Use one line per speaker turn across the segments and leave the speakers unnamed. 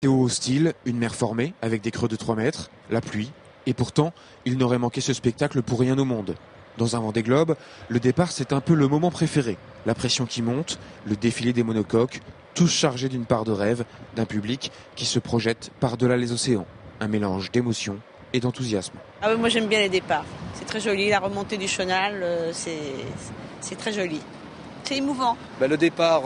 Météo hostile, une mer formée avec des creux de 3 mètres, la pluie, et pourtant, il n'aurait manqué ce spectacle pour rien au monde. Dans un Vendée Globe, le départ c'est un peu le moment préféré. La pression qui monte, le défilé des monocoques, tous chargés d'une part de rêve, d'un public qui se projette par-delà les océans. Un mélange d'émotion et d'enthousiasme.
Ah oui, moi j'aime bien les départs. C'est très joli, la remontée du chenal, c'est très joli. C'est émouvant.
Le départ,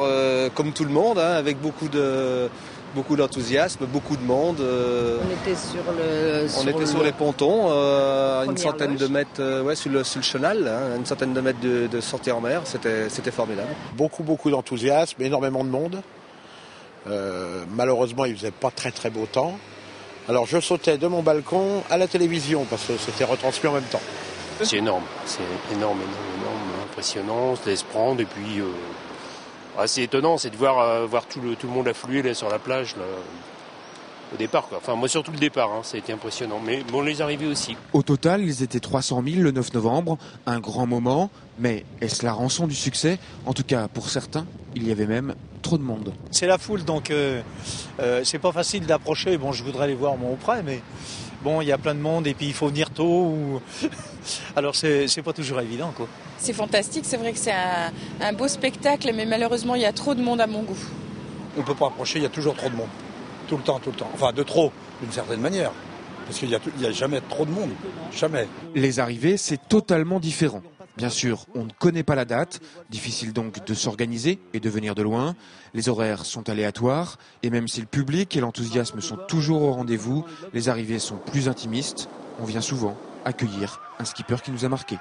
comme tout le monde, avec beaucoup d'enthousiasme, beaucoup de monde.
On
était sur les pontons, à une centaine de mètres sur le chenal, une centaine de mètres de sortie en mer. C'était formidable.
Beaucoup d'enthousiasme, énormément de monde. Malheureusement, il faisait pas très beau temps. Alors je sautais de mon balcon à la télévision parce que c'était retransmis en même temps.
C'est énorme, énorme, impressionnant, on se laisse prendre et puis c'est étonnant, c'est de voir tout le monde affluer là, sur la plage là, au départ. Enfin moi surtout le départ, ça a été impressionnant, mais bon les arrivées aussi.
Au total, ils étaient 300 000 le 9 novembre, un grand moment, mais est-ce la rançon du succès? En tout cas pour certains, il y avait même trop de monde.
C'est la foule donc c'est pas facile d'approcher, bon je voudrais aller voir mon auprès mais... Bon, il y a plein de monde et puis il faut venir tôt. Alors c'est pas toujours évident, quoi.
C'est fantastique, c'est vrai que c'est un beau spectacle, mais malheureusement il y a trop de monde à mon goût.
On ne peut pas approcher, il y a toujours trop de monde. Tout le temps. Enfin, de trop, d'une certaine manière. Parce qu'il n'y a jamais trop de monde. Jamais.
Les arrivées, c'est totalement différent. Bien sûr, on ne connaît pas la date, difficile donc de s'organiser et de venir de loin. Les horaires sont aléatoires et même si le public et l'enthousiasme sont toujours au rendez-vous, les arrivées sont plus intimistes. On vient souvent accueillir un skipper qui nous a marqués.